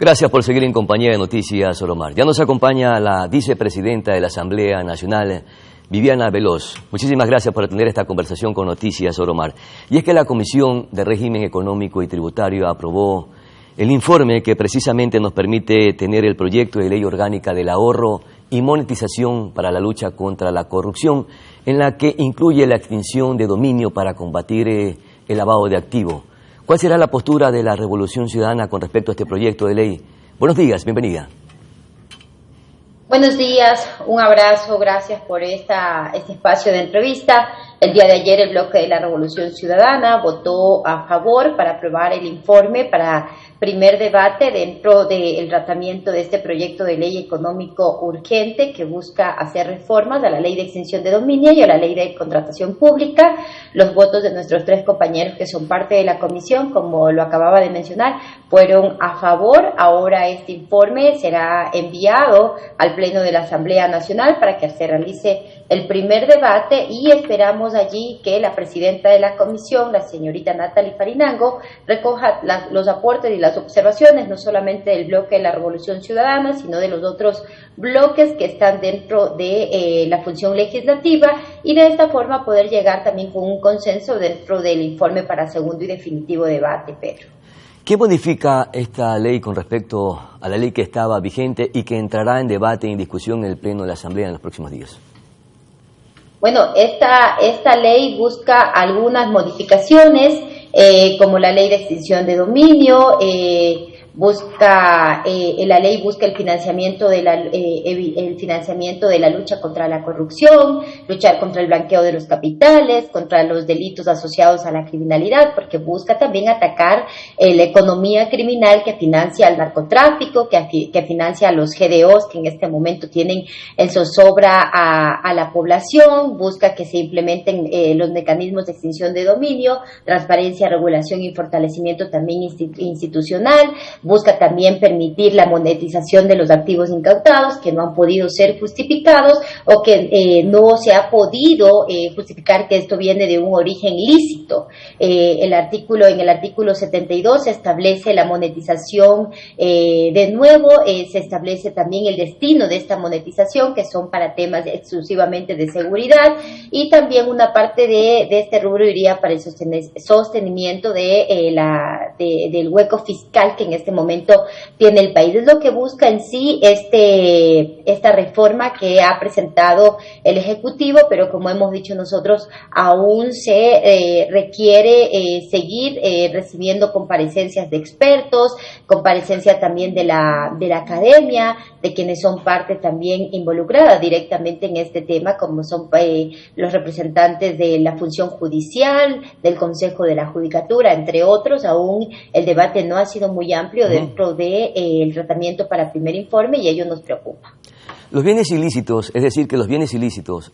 Gracias por seguir en compañía de Noticias Soromar. Ya nos acompaña la vicepresidenta de la Asamblea Nacional, Viviana Veloz. Muchísimas gracias por atender esta conversación con Noticias Soromar. Y es que la Comisión de Régimen Económico y Tributario aprobó el informe que precisamente nos permite tener el proyecto de ley orgánica del ahorro y monetización para la lucha contra la corrupción, en la que incluye la extinción de dominio para combatir el lavado de activos. ¿Cuál será la postura de la Revolución Ciudadana con respecto a este proyecto de ley? Buenos días, bienvenida. Buenos días, un abrazo, gracias por este espacio de entrevista. El día de ayer el bloque de la Revolución Ciudadana votó a favor para aprobar el informe para primer debate dentro del tratamiento de este proyecto de ley económico urgente que busca hacer reformas a la ley de extinción de dominio y a la ley de contratación pública. Los votos de nuestros tres compañeros que son parte de la comisión, como lo acababa de mencionar, fueron a favor. Ahora este informe será enviado al Pleno de la Asamblea Nacional para que se realice el primer debate y esperamos allí que la presidenta de la comisión, la señorita Natalie Farinango, recoja los aportes y las observaciones, no solamente del bloque de la Revolución Ciudadana, sino de los otros bloques que están dentro de la función legislativa y de esta forma poder llegar también con un consenso dentro del informe para segundo y definitivo debate, Pedro. ¿Qué modifica esta ley con respecto a la ley que estaba vigente y que entrará en debate y en discusión en el Pleno de la Asamblea en los próximos días? Bueno, esta ley busca algunas modificaciones, como la ley de extinción de dominio, la ley busca el financiamiento de la lucha contra la corrupción, luchar contra el blanqueo de los capitales, contra los delitos asociados a la criminalidad, porque busca también atacar la economía criminal que financia al narcotráfico, que financia a los GDOs que en este momento tienen en zozobra a la población, busca que se implementen los mecanismos de extinción de dominio, transparencia, regulación y fortalecimiento también institucional. Busca también permitir la monetización de los activos incautados que no han podido ser justificados o que no se ha podido justificar que esto viene de un origen lícito. En el artículo 72 se establece la monetización de nuevo, se establece también el destino de esta monetización, que son para temas exclusivamente de seguridad, y también una parte de este rubro iría para el sostenimiento del hueco fiscal que en este momento tiene el país. Es lo que busca en sí esta reforma que ha presentado el Ejecutivo, pero como hemos dicho nosotros, aún se requiere seguir recibiendo comparecencias de expertos, comparecencia también de la academia, de quienes son parte también involucrada directamente en este tema, como son los representantes de la función judicial, del Consejo de la Judicatura, entre otros. Aún el debate no ha sido muy amplio dentro del tratamiento para primer informe y ello nos preocupa. Los bienes ilícitos, es decir, que los bienes ilícitos,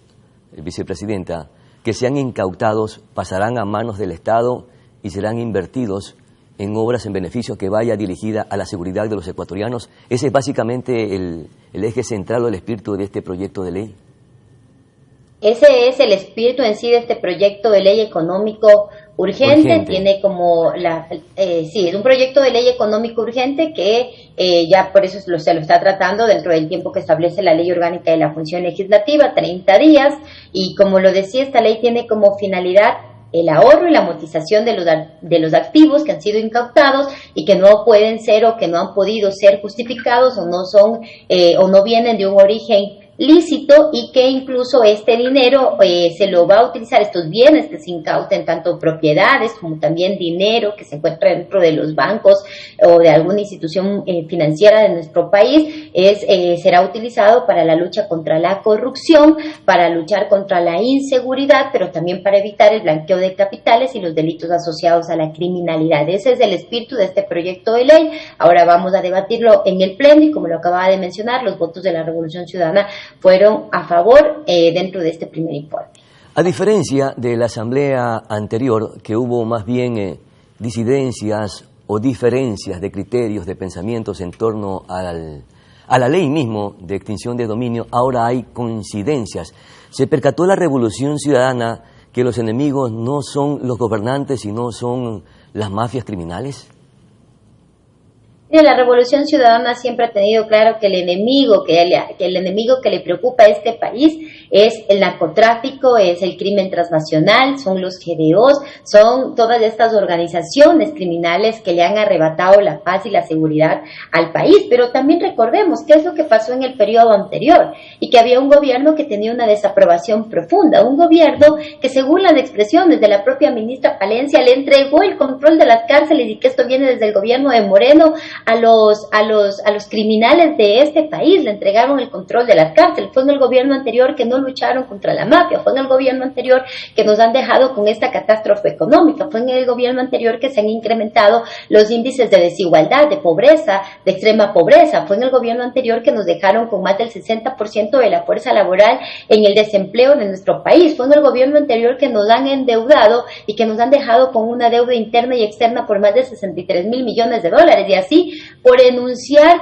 vicepresidenta, que sean incautados pasarán a manos del Estado y serán invertidos en obras en beneficio que vaya dirigida a la seguridad de los ecuatorianos. Ese es básicamente el eje central o el espíritu de este proyecto de ley. Ese es el espíritu en sí de este proyecto de ley económico urgente. Tiene como sí, es un proyecto de ley económico urgente que ya por eso se lo está tratando dentro del tiempo que establece la ley orgánica de la función legislativa, 30 días, y como lo decía, esta ley tiene como finalidad el ahorro y la monetización de los activos que han sido incautados y que no pueden ser o que no han podido ser justificados o no son o no vienen de un origen lícito, y que incluso este dinero se lo va a utilizar, estos bienes que se incauten, tanto propiedades como también dinero que se encuentra dentro de los bancos o de alguna institución financiera de nuestro país, será utilizado para la lucha contra la corrupción, para luchar contra la inseguridad, pero también para evitar el blanqueo de capitales y los delitos asociados a la criminalidad. Ese es el espíritu de este proyecto de ley. Ahora vamos a debatirlo en el Pleno y, como lo acababa de mencionar, los votos de la Revolución Ciudadana fueron a favor dentro de este primer informe. A diferencia de la asamblea anterior, que hubo más bien disidencias o diferencias de criterios, de pensamientos en torno a la ley mismo de extinción de dominio, ahora hay coincidencias. ¿Se percató la Revolución Ciudadana que los enemigos no son los gobernantes, sino son las mafias criminales? Mira, la Revolución Ciudadana siempre ha tenido claro que el enemigo que le preocupa a este país es el narcotráfico, es el crimen transnacional, son los GDOs, son todas estas organizaciones criminales que le han arrebatado la paz y la seguridad al país. Pero también recordemos qué es lo que pasó en el periodo anterior y que había un gobierno que tenía una desaprobación profunda, un gobierno que, según las expresiones de la propia ministra Palencia, le entregó el control de las cárceles, y que esto viene desde el gobierno de Moreno, a los criminales de este país, le entregaron el control de las cárceles. Fue en el gobierno anterior que no lucharon contra la mafia, fue en el gobierno anterior que nos han dejado con esta catástrofe económica, fue en el gobierno anterior que se han incrementado los índices de desigualdad, de pobreza, de extrema pobreza, fue en el gobierno anterior que nos dejaron con más del 60% de la fuerza laboral en el desempleo de nuestro país, fue en el gobierno anterior que nos han endeudado y que nos han dejado con una deuda interna y externa por más de 63,000 millones de dólares, y así por enunciar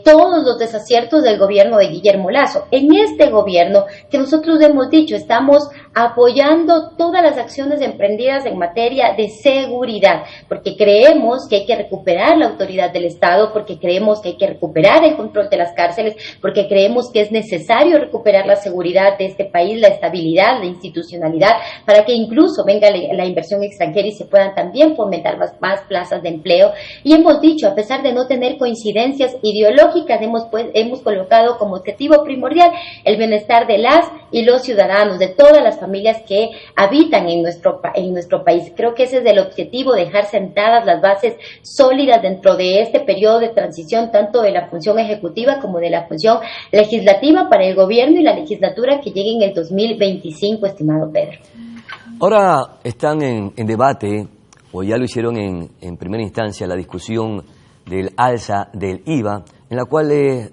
todos los desaciertos del gobierno de Guillermo Lasso. En este gobierno, que nosotros hemos dicho, estamos apoyando todas las acciones emprendidas en materia de seguridad, porque creemos que hay que recuperar la autoridad del Estado, porque creemos que hay que recuperar el control de las cárceles, porque creemos que es necesario recuperar la seguridad de este país, la estabilidad, la institucionalidad, para que incluso venga la inversión extranjera y se puedan también fomentar más plazas de empleo. Y hemos dicho, a pesar de no tener coincidencias ideológicas, hemos colocado como objetivo primordial el bienestar de las y los ciudadanos, de todas las familias que habitan en nuestro país. Creo que ese es el objetivo, dejar sentadas las bases sólidas dentro de este periodo de transición, tanto de la función ejecutiva como de la función legislativa, para el gobierno y la legislatura que llegue en el 2025, estimado Pedro. Ahora están en debate, o ya lo hicieron en primera instancia, la discusión del alza del IVA, en la cual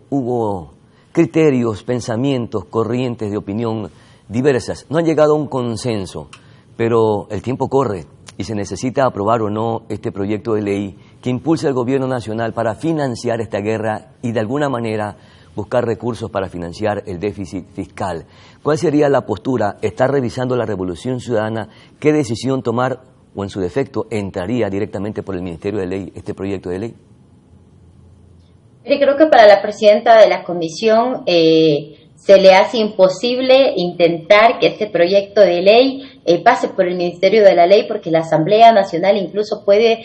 hubo criterios, pensamientos, corrientes de opinión diversas. No han llegado a un consenso, pero el tiempo corre y se necesita aprobar o no este proyecto de ley que impulse al gobierno nacional para financiar esta guerra y de alguna manera buscar recursos para financiar el déficit fiscal. ¿Cuál sería la postura? ¿Está revisando la Revolución Ciudadana qué decisión tomar, o en su defecto entraría directamente por el Ministerio de Ley este proyecto de ley? Creo que para la presidenta de la comisión se le hace imposible intentar que este proyecto de ley pase por el Ministerio de la Ley, porque la Asamblea Nacional incluso puede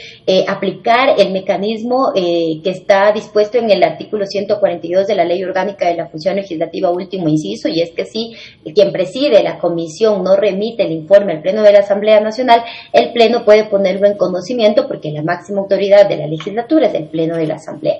aplicar el mecanismo que está dispuesto en el artículo 142 de la Ley Orgánica de la Función Legislativa, último inciso, y es que si quien preside la comisión no remite el informe al Pleno de la Asamblea Nacional, el Pleno puede ponerlo en conocimiento, porque la máxima autoridad de la legislatura es el Pleno de la Asamblea.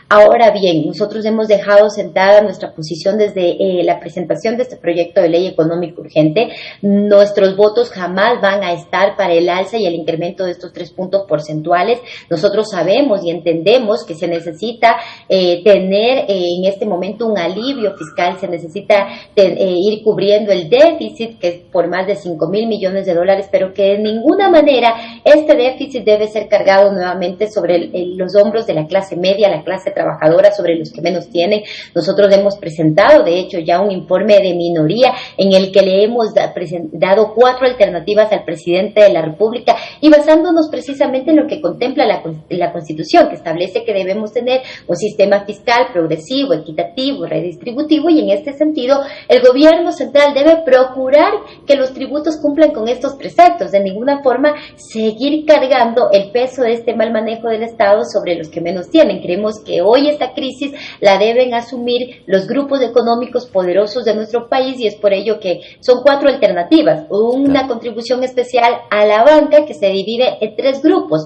Ahora bien, nosotros hemos dejado sentada nuestra posición desde la presentación de este proyecto de ley económico urgente. Nuestros votos jamás van a estar para el alza y el incremento de estos 3 puntos porcentuales. Nosotros sabemos y entendemos que se necesita tener en este momento un alivio fiscal, se necesita ir cubriendo el déficit, que es por más de 5,000 millones de dólares, pero que de ninguna manera este déficit debe ser cargado nuevamente sobre los hombros de la clase media, la clase trabajadora, sobre los que menos tienen. Nosotros hemos presentado, de hecho, ya un informe de minoría en el que le hemos dado 4 alternativas al presidente de la República, y basándonos precisamente en lo que contempla la Constitución, que establece que debemos tener un sistema fiscal progresivo, equitativo, redistributivo, y en este sentido el gobierno central debe procurar que los tributos cumplan con estos preceptos, de ninguna forma seguir cargando el peso de este mal manejo del Estado sobre los que menos tienen. Creemos que hoy esta crisis la deben asumir los grupos económicos poderosos de nuestro país, y es por ello que son 4 alternativas. Una contribución especial a la banca que se divide en 3 grupos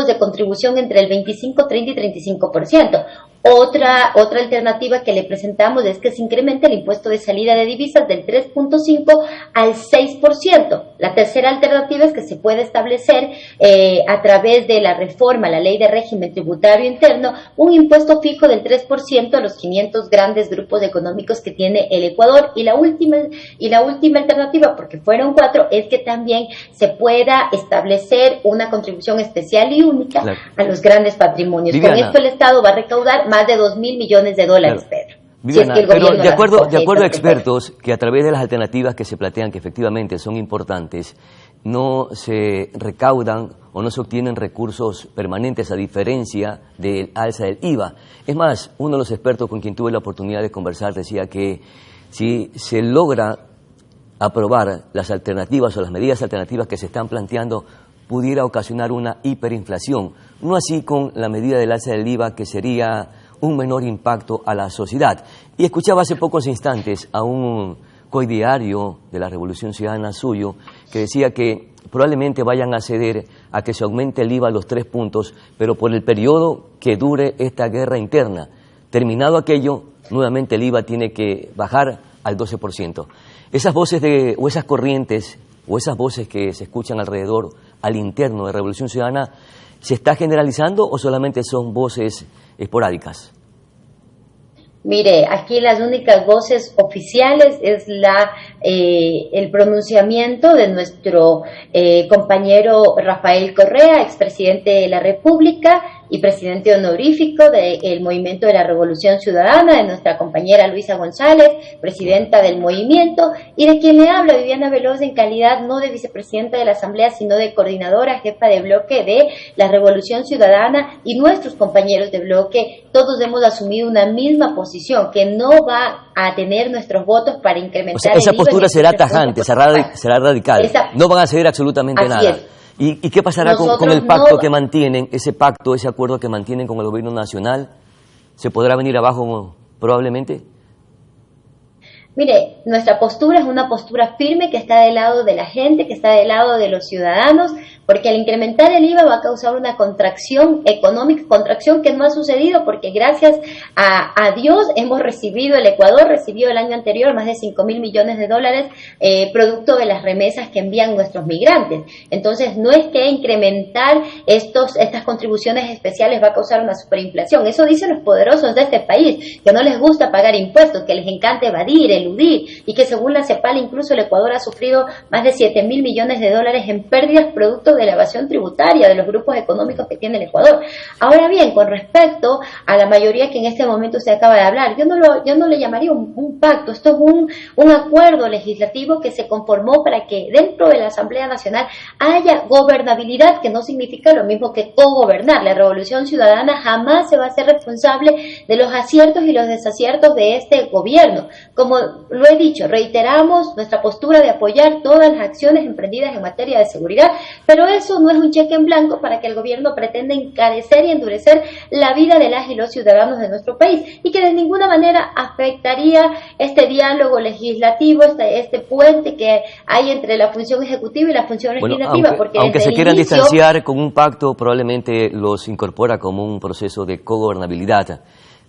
de contribución entre el 25, 30 y 35%. Otra alternativa que le presentamos es que se incremente el impuesto de salida de divisas del 3.5 al 6%. La tercera alternativa es que se puede establecer a través de la reforma a la Ley de Régimen Tributario Interno un impuesto fijo del 3% a los 500 grandes grupos económicos que tiene el Ecuador. Y la última alternativa, porque fueron 4, es que también se pueda establecer una contribución especial y única a los grandes patrimonios. Viviana, con esto el Estado va a recaudar más de 2,000 millones de dólares, Pedro. Viviana, si es que pero de acuerdo a expertos que a través de las alternativas que se plantean, que efectivamente son importantes, no se recaudan o no se obtienen recursos permanentes a diferencia del alza del IVA. Es más, uno de los expertos con quien tuve la oportunidad de conversar decía que si se logra aprobar las alternativas o las medidas alternativas que se están planteando, pudiera ocasionar una hiperinflación. No así con la medida del alza del IVA, que sería un menor impacto a la sociedad. Y escuchaba hace pocos instantes a un coidiario de la Revolución Ciudadana suyo que decía que probablemente vayan a ceder a que se aumente el IVA a los 3 puntos, pero por el periodo que dure esta guerra interna. Terminado aquello, nuevamente el IVA tiene que bajar al 12%. Esas voces o esas corrientes o esas voces que se escuchan alrededor, al interno de Revolución Ciudadana, ¿se está generalizando o solamente son voces esporádicas? Mire, aquí las únicas voces oficiales es el pronunciamiento de nuestro compañero Rafael Correa, expresidente de la República y presidente honorífico del Movimiento de la Revolución Ciudadana, de nuestra compañera Luisa González, presidenta del movimiento, y de quien le habla Viviana Veloz en calidad no de vicepresidenta de la Asamblea, sino de coordinadora, jefa de bloque de la Revolución Ciudadana, y nuestros compañeros de bloque. Todos hemos asumido una misma posición, que no va a tener nuestros votos para incrementar. O sea, esa postura será tajante, será radical. No van a ceder absolutamente nada. ¿Y qué pasará con el pacto que mantienen, ese pacto, ese acuerdo que mantienen con el gobierno nacional? ¿Se podrá venir abajo probablemente? Mire, nuestra postura es una postura firme que está del lado de la gente, que está del lado de los ciudadanos, porque al incrementar el IVA va a causar una contracción económica, contracción que no ha sucedido porque gracias a Dios hemos recibido, el Ecuador recibió el año anterior más de 5.000 millones de dólares producto de las remesas que envían nuestros migrantes. Entonces no es que incrementar estas contribuciones especiales va a causar una superinflación. Eso dicen los poderosos de este país, que no les gusta pagar impuestos, que les encanta evadir, eludir, y que según la CEPAL incluso el Ecuador ha sufrido más de 7.000 millones de dólares en pérdidas producto de la evasión tributaria de los grupos económicos que tiene el Ecuador. Ahora bien, con respecto a la mayoría que en este momento se acaba de hablar, yo no le llamaría un pacto, esto es un acuerdo legislativo que se conformó para que dentro de la Asamblea Nacional haya gobernabilidad, que no significa lo mismo que cogobernar. La Revolución Ciudadana jamás se va a hacer responsable de los aciertos y los desaciertos de este gobierno. Como lo he dicho, reiteramos nuestra postura de apoyar todas las acciones emprendidas en materia de seguridad, pero eso no es un cheque en blanco para que el gobierno pretenda encarecer y endurecer la vida de las y los ciudadanos de nuestro país, y que de ninguna manera afectaría este diálogo legislativo, este puente que hay entre la función ejecutiva y la función legislativa. Aunque se quieran distanciar con un pacto, probablemente los incorpora como un proceso de cogobernabilidad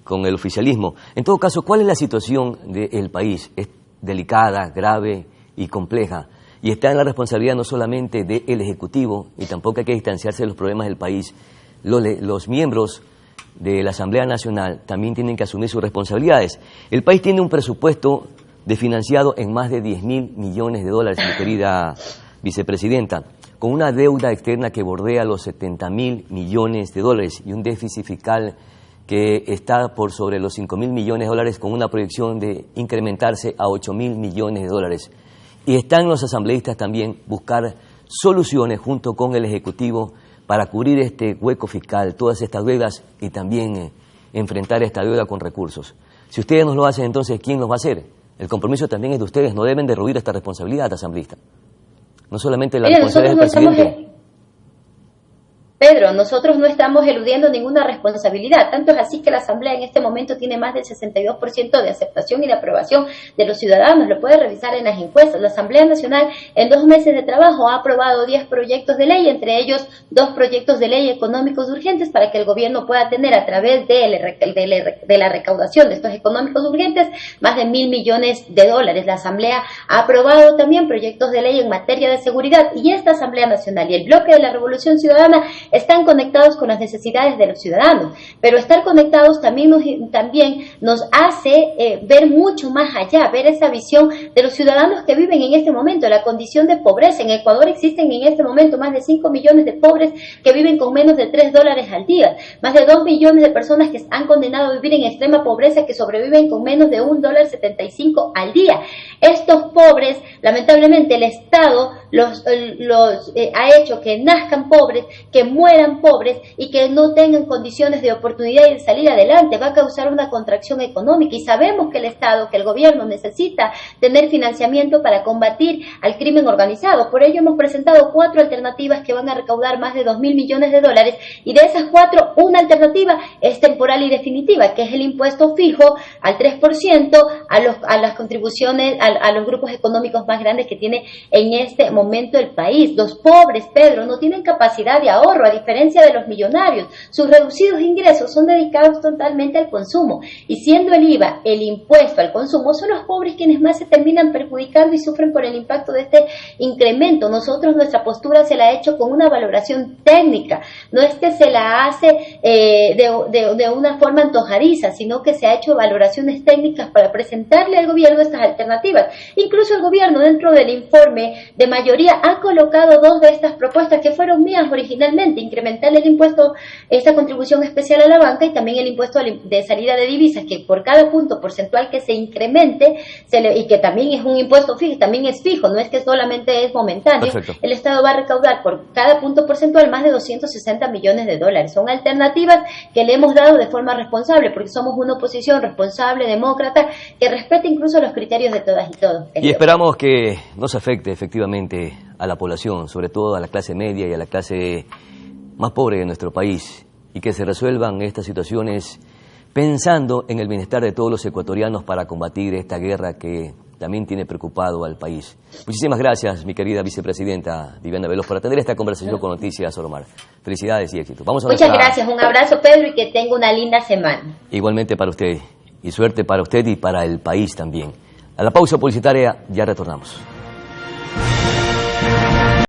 con el oficialismo. En todo caso, ¿cuál es la situación del país? Es delicada, grave y compleja, y está en la responsabilidad no solamente del Ejecutivo, y tampoco hay que distanciarse de los problemas del país. Los miembros de la Asamblea Nacional también tienen que asumir sus responsabilidades. El país tiene un presupuesto desfinanciado en más de 10.000 millones de dólares, mi querida vicepresidenta, con una deuda externa que bordea los 70.000 millones de dólares y un déficit fiscal que está por sobre los 5.000 millones de dólares, con una proyección de incrementarse a 8.000 millones de dólares. Y están los asambleístas también buscar soluciones junto con el Ejecutivo para cubrir este hueco fiscal, todas estas deudas, y también enfrentar esta deuda con recursos. Si ustedes no lo hacen, entonces, ¿quién los va a hacer? El compromiso también es de ustedes, no deben derruir esta responsabilidad, asambleísta. No solamente la responsabilidad del presidente. Pedro, nosotros no estamos eludiendo ninguna responsabilidad, tanto es así que la Asamblea en este momento tiene más del 62% de aceptación y de aprobación de los ciudadanos, lo puede revisar en las encuestas. La Asamblea Nacional en 2 meses de trabajo ha aprobado 10 proyectos de ley, entre ellos 2 proyectos de ley económicos urgentes para que el gobierno pueda tener a través de la recaudación de estos económicos urgentes más de 1.000 millones de dólares. La Asamblea ha aprobado también proyectos de ley en materia de seguridad, y esta Asamblea Nacional y el bloque de la Revolución Ciudadana están conectados con las necesidades de los ciudadanos, pero estar conectados también nos hace ver mucho más allá, ver esa visión de los ciudadanos que viven en este momento, la condición de pobreza. En Ecuador existen en este momento más de 5 millones de pobres que viven con menos de $3 al día, más de 2 millones de personas que han condenado a vivir en extrema pobreza que sobreviven con menos de $1.75 al día. Estos pobres, lamentablemente, el Estado ha hecho que nazcan pobres, que mueran pobres y que no tengan condiciones de oportunidad y de salir adelante. Va a causar una contracción económica y sabemos que el Estado, que el gobierno necesita tener financiamiento para combatir al crimen organizado. Por ello hemos presentado 4 alternativas que van a recaudar más de $2.000 millones y de esas 4, una alternativa es temporal y definitiva, que es el impuesto fijo al 3% a las contribuciones a los grupos económicos más grandes que tiene en este momento el país. Los pobres, Pedro, no tienen capacidad de ahorro, a diferencia de los millonarios. Sus reducidos ingresos son dedicados totalmente al consumo, y siendo el IVA el impuesto al consumo, son los pobres quienes más se terminan perjudicando y sufren por el impacto de este incremento. Nuestra postura se la ha hecho con una valoración técnica, no es que se la hace de una forma antojadiza, sino que se ha hecho valoraciones técnicas para presentarle al gobierno estas alternativas. Incluso el gobierno, dentro del informe de mayoría, ha colocado 2 de estas propuestas que fueron mías originalmente: incrementar el impuesto, esta contribución especial a la banca, y también el impuesto de salida de divisas, que por cada punto porcentual que se incremente, y que también es un impuesto fijo, también es fijo, no es que solamente es momentáneo. Perfecto. El Estado va a recaudar por cada punto porcentual más de $260 millones. Son alternativas que le hemos dado de forma responsable, porque somos una oposición responsable, demócrata, que respeta incluso los criterios de todas y todos. Y esperamos que no se afecte efectivamente a la población, sobre todo a la clase media y a la clase más pobre de nuestro país, y que se resuelvan estas situaciones pensando en el bienestar de todos los ecuatorianos para combatir esta guerra que también tiene preocupado al país. Muchísimas gracias, mi querida vicepresidenta Viviana Veloz, por atender esta conversación con Noticias Oro Mar. Felicidades y éxito. Muchas gracias, un abrazo, Pedro, y que tenga una linda semana. Igualmente para usted, y suerte para usted y para el país también. A la pausa publicitaria ya retornamos.